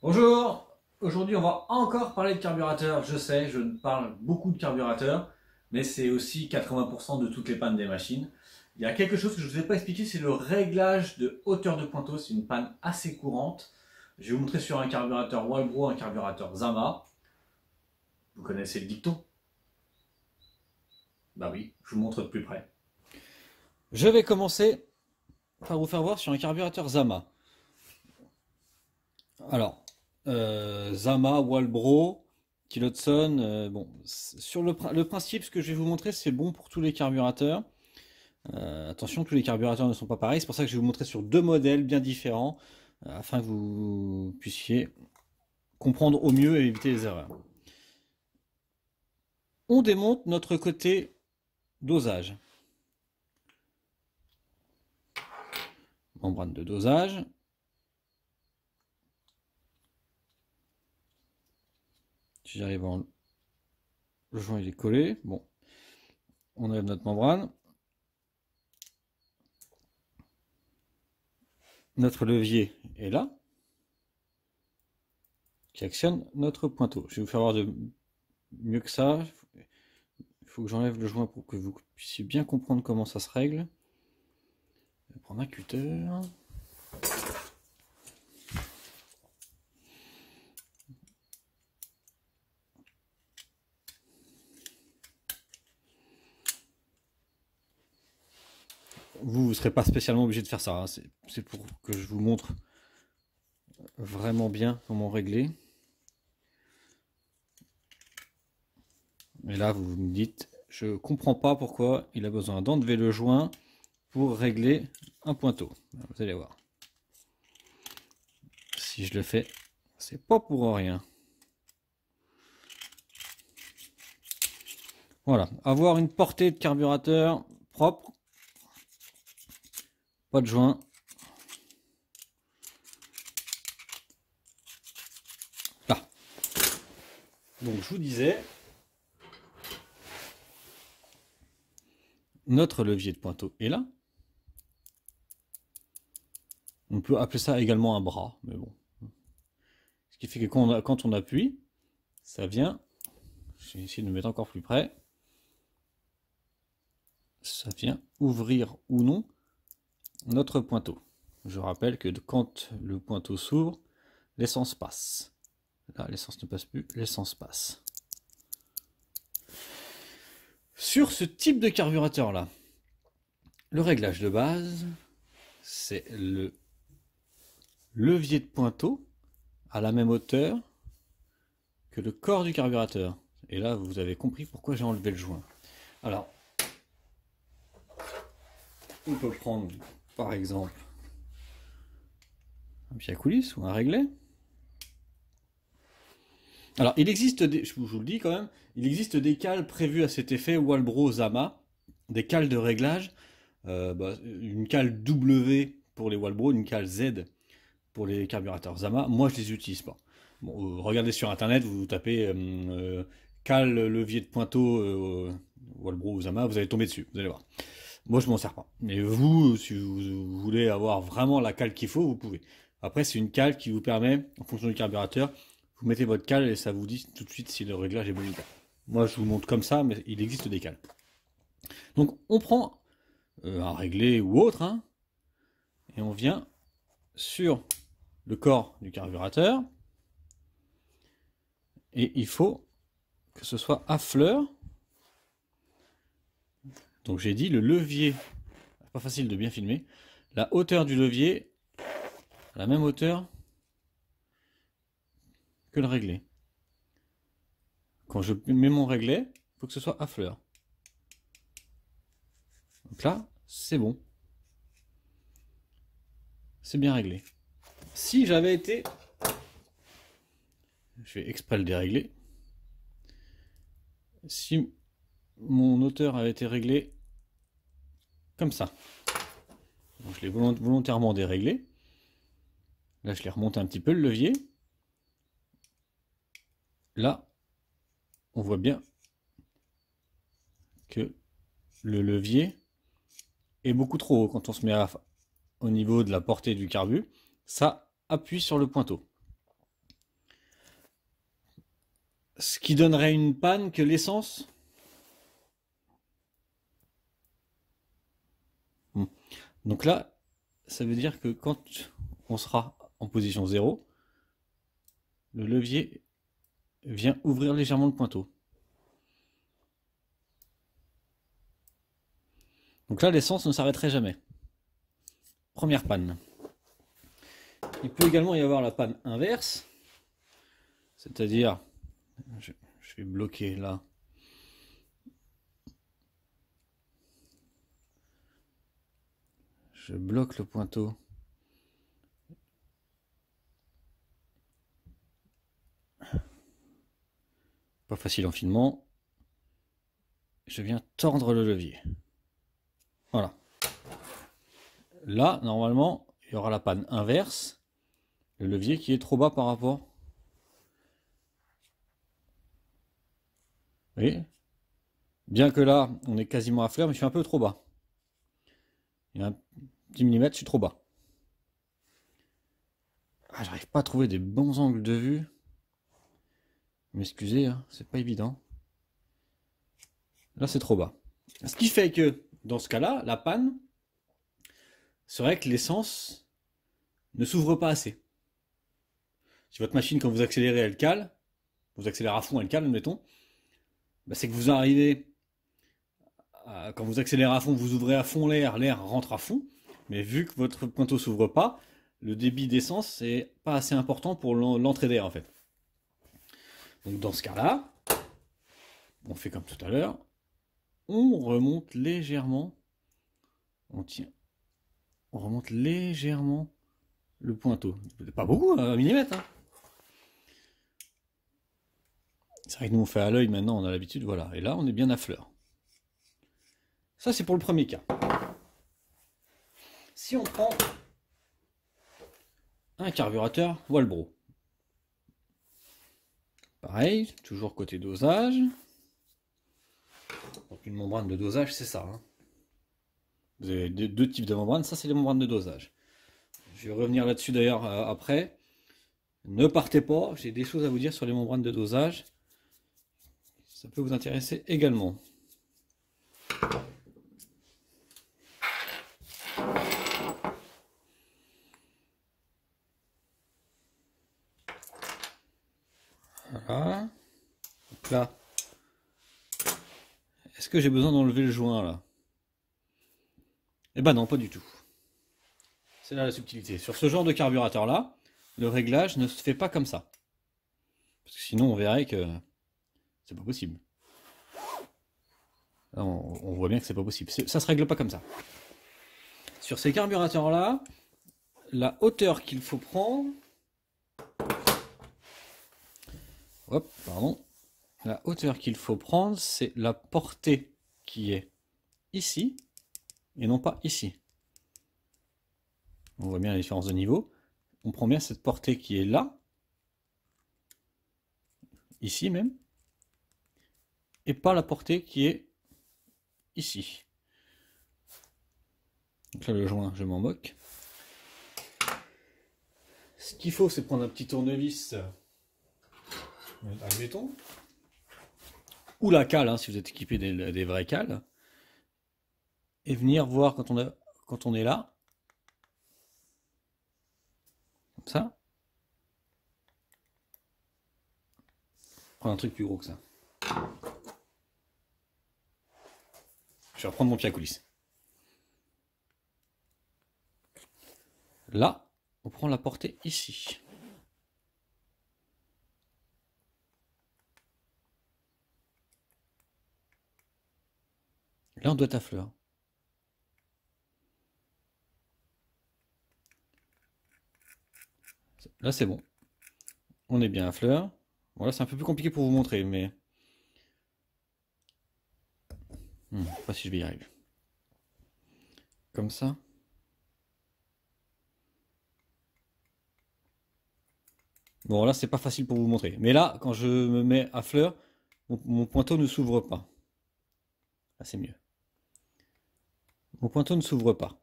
Bonjour, aujourd'hui on va encore parler de carburateur. Je sais, je parle beaucoup de carburateur, mais c'est aussi 80% de toutes les pannes des machines. Il y a quelque chose que je ne vous ai pas expliqué, c'est le réglage de hauteur de pointeau. C'est une panne assez courante. Je vais vous montrer sur un carburateur Walbro, un carburateur Zama. Vous connaissez le dicton? Bah oui, je vous montre de plus près. Je vais commencer par vous faire voir sur un carburateur Zama. Alors, Zama, Walbro, Tillotson, bon, sur le principe, ce que je vais vous montrer, c'est bon pour tous les carburateurs. Attention, tous les carburateurs ne sont pas pareils, c'est pour ça que je vais vous montrer sur deux modèles bien différents, afin que vous puissiez comprendre au mieux et éviter les erreurs. On démonte notre côté dosage. Membrane de dosage. Si j'arrive à le joint il est collé, bon, on enlève notre membrane. Notre levier est là, qui actionne notre pointeau. Je vais vous faire voir de mieux que ça. Il faut que j'enlève le joint pour que vous puissiez bien comprendre comment ça se règle. Je vais prendre un cutter. Vous ne serez pas spécialement obligé de faire ça, hein. C'est pour que je vous montre vraiment bien comment régler. Et là, vous me dites, je ne comprends pas pourquoi il a besoin d'enlever le joint pour régler un pointeau. Vous allez voir. Si je le fais, c'est pas pour rien. Voilà, avoir une portée de carburateur propre, pas de joint. Là. Donc je vous disais, notre levier de pointeau est là. On peut appeler ça également un bras, mais bon. Ce qui fait que quand on appuie, ça vient, je vais essayer de me mettre encore plus près, ça vient ouvrir ou non notre pointeau. Je rappelle que quand le pointeau s'ouvre, l'essence passe. Là, l'essence ne passe plus, l'essence passe. Sur ce type de carburateur là, le réglage de base, c'est le levier de pointeau à la même hauteur que le corps du carburateur. Et là, vous avez compris pourquoi j'ai enlevé le joint. Alors, on peut prendre par exemple un pied à coulisse ou un réglet. Alors, il existe des, je vous le dis quand même, il existe des cales prévues à cet effet Walbro Zama, des cales de réglage, une cale W pour les Walbro, une cale Z pour les carburateurs Zama. Moi, je les utilise pas. Bon, regardez sur internet, vous tapez cale levier de pointeau Walbro ou Zama, vous allez tomber dessus, vous allez voir. Moi, je m'en sers pas. Mais vous, si vous voulez avoir vraiment la cale qu'il faut, vous pouvez. Après, c'est une cale qui vous permet, en fonction du carburateur, vous mettez votre cale et ça vous dit tout de suite si le réglage est bon ou pas. Moi, je vous montre comme ça, mais il existe des cales. Donc, on prend un réglé ou autre, hein, et on vient sur le corps du carburateur. Et il faut que ce soit à fleur. Donc, j'ai dit le levier, pas facile de bien filmer, la hauteur du levier à la même hauteur que le réglé. Quand je mets mon réglé, il faut que ce soit à fleur. Donc là, c'est bon. C'est bien réglé. Si j'avais été... Je vais exprès le dérégler. Si mon hauteur avait été réglée comme ça. Donc je l'ai volontairement déréglé. Là, je l'ai remonté un petit peu le levier. Là, on voit bien que le levier est beaucoup trop haut quand on se met au niveau de la portée du carbu. Ça appuie sur le pointeau. Ce qui donnerait une panne que l'essence. Donc là, ça veut dire que quand on sera en position 0, le levier vient ouvrir légèrement le pointeau. Donc là, l'essence ne s'arrêterait jamais. Première panne. Il peut également y avoir la panne inverse, c'est-à-dire, je vais bloquer là. Je bloque le pointeau. Pas facile en filement. Je viens tordre le levier. Voilà. Là, normalement, il y aura la panne inverse. Le levier qui est trop bas par rapport. Vous voyez? Bien que là, on est quasiment à fleur, mais je suis un peu trop bas. Il y a un petit millimètre, je suis trop bas. Ah, j'arrive pas à trouver des bons angles de vue. M'excusez, hein, c'est pas évident. Là, c'est trop bas. Ce qui fait que, dans ce cas-là, la panne serait que l'essence ne s'ouvre pas assez. Si votre machine, quand vous accélérez, elle cale, vous accélérez à fond, elle cale, admettons, bah, c'est que vous arrivez, quand vous accélérez à fond, vous ouvrez à fond l'air, l'air rentre à fond, mais vu que votre pointeau s'ouvre pas, le débit d'essence n'est pas assez important pour l'entrée d'air en fait. Donc dans ce cas-là, on fait comme tout à l'heure, on remonte légèrement, on tient, on remonte légèrement le pointeau. Pas beaucoup, 1 millimètre. Hein. C'est vrai que nous on fait à l'œil maintenant, on a l'habitude, voilà. Et là on est bien à fleur. Ça c'est pour le premier cas. Si on prend un carburateur Walbro, pareil, toujours côté dosage. Donc une membrane de dosage, c'est ça. Hein. Vous avez deux types de membranes, ça c'est les membranes de dosage. Je vais revenir là-dessus d'ailleurs après. Ne partez pas, j'ai des choses à vous dire sur les membranes de dosage. Ça peut vous intéresser également. Voilà. Donc là, est-ce que j'ai besoin d'enlever le joint là? Eh ben non, pas du tout. C'est là la subtilité. Sur ce genre de carburateur là, le réglage ne se fait pas comme ça. Parce que sinon on verrait que c'est pas possible. Là, on voit bien que c'est pas possible. Ça se règle pas comme ça. Sur ces carburateurs là, la hauteur qu'il faut prendre. Hop, pardon. La hauteur qu'il faut prendre, c'est la portée qui est ici et non pas ici. On voit bien la différence de niveau. On prend bien cette portée qui est là, ici même, et pas la portée qui est ici. Donc là, le joint, je m'en moque. Ce qu'il faut, c'est prendre un petit tournevis, admettons, ou la cale, hein, si vous êtes équipé des vraies cales, et venir voir quand on est là, comme ça. Prendre un truc plus gros que ça. Je vais reprendre mon pied à coulisse. Là, on prend la portée ici. Là, on doit être à fleur. Là, c'est bon. On est bien à fleur. Bon, là, c'est un peu plus compliqué pour vous montrer, mais... je sais pas si je vais y arriver. Comme ça. Bon, là, c'est pas facile pour vous montrer. Mais là, quand je me mets à fleur, mon pointeau ne s'ouvre pas. Là, c'est mieux. Mon pointeau ne s'ouvre pas.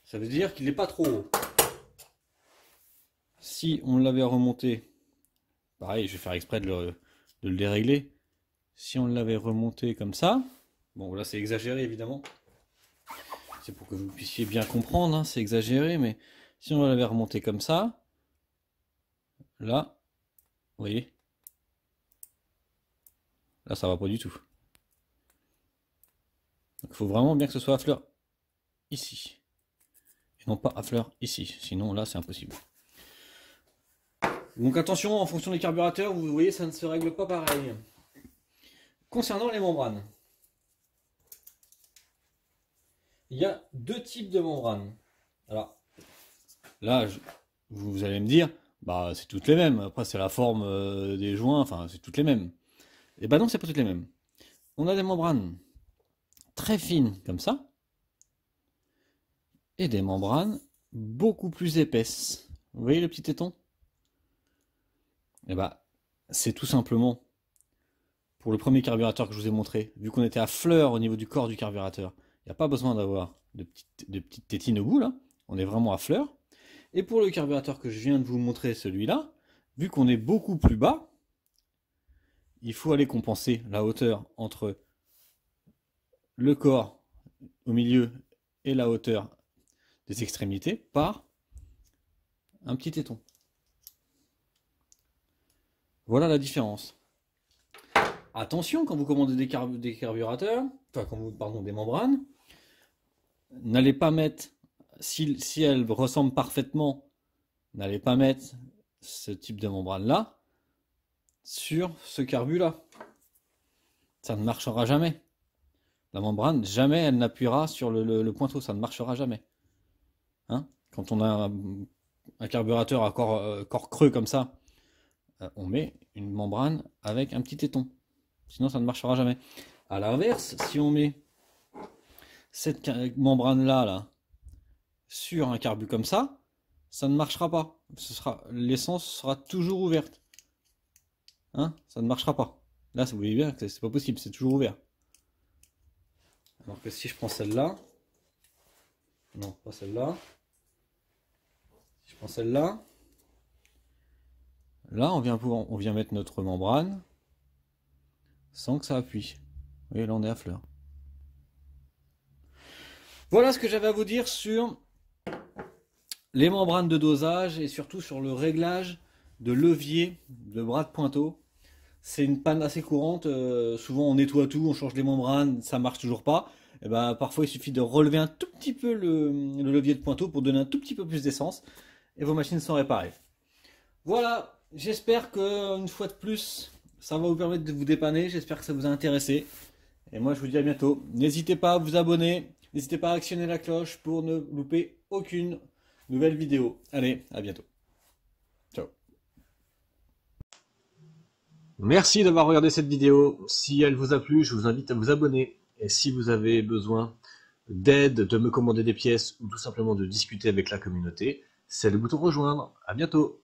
Ça veut dire qu'il n'est pas trop haut. Si on l'avait remonté pareil, je vais faire exprès de le dérégler. Si on l'avait remonté comme ça, bon là c'est exagéré évidemment, c'est pour que vous puissiez bien comprendre, hein, c'est exagéré, mais si on l'avait remonté comme ça, là, vous voyez, là ça va pas du tout. Donc il faut vraiment bien que ce soit à fleur ici, et non pas à fleur ici, sinon là c'est impossible. Donc attention, en fonction des carburateurs, vous voyez, ça ne se règle pas pareil. Concernant les membranes, il y a deux types de membranes. Alors là, vous allez me dire, bah c'est toutes les mêmes. Après c'est la forme des joints, enfin c'est toutes les mêmes. Et bah non, c'est pas toutes les mêmes. On a des membranes très fines comme ça, et des membranes beaucoup plus épaisses. Vous voyez le petit téton? Et bah c'est tout simplement pour le premier carburateur que je vous ai montré, vu qu'on était à fleur au niveau du corps du carburateur, il n'y a pas besoin d'avoir de petites tétines au bout là, on est vraiment à fleur. Et pour le carburateur que je viens de vous montrer, celui-là, vu qu'on est beaucoup plus bas, il faut aller compenser la hauteur entre le corps au milieu et la hauteur des extrémités par un petit téton. Voilà la différence. Attention quand vous commandez des carburateurs, enfin pardon, des membranes, n'allez pas mettre, si elles ressemblent parfaitement, n'allez pas mettre ce type de membrane là sur ce carbu là. Ça ne marchera jamais. La membrane, jamais elle n'appuiera sur le pointeau, ça ne marchera jamais. Hein, quand on a un carburateur à corps creux comme ça, on met une membrane avec un petit téton. Sinon ça ne marchera jamais. A l'inverse, si on met cette membrane là sur un carbu comme ça ne marchera pas. L'essence sera toujours ouverte. Hein, ça ne marchera pas. Là, vous voyez bien que c'est pas possible, c'est toujours ouvert. Alors que si je prends celle-là, non, pas celle-là. Si je prends celle-là, là, on vient mettre notre membrane sans que ça appuie. Vous voyez, là, on est à fleur. Voilà ce que j'avais à vous dire sur les membranes de dosage et surtout sur le réglage de levier de bras de pointeau. C'est une panne assez courante, souvent on nettoie tout, on change les membranes, ça marche toujours pas. Et ben, parfois il suffit de relever un tout petit peu le levier de pointeau pour donner un tout petit peu plus d'essence et vos machines sont réparées. Voilà, j'espère que une fois de plus, ça va vous permettre de vous dépanner, j'espère que ça vous a intéressé. Et moi je vous dis à bientôt. N'hésitez pas à vous abonner, n'hésitez pas à actionner la cloche pour ne louper aucune nouvelle vidéo. Allez, à bientôt. Ciao. Merci d'avoir regardé cette vidéo. Si elle vous a plu, je vous invite à vous abonner. Et si vous avez besoin d'aide, de me commander des pièces ou tout simplement de discuter avec la communauté, c'est le bouton rejoindre. À bientôt.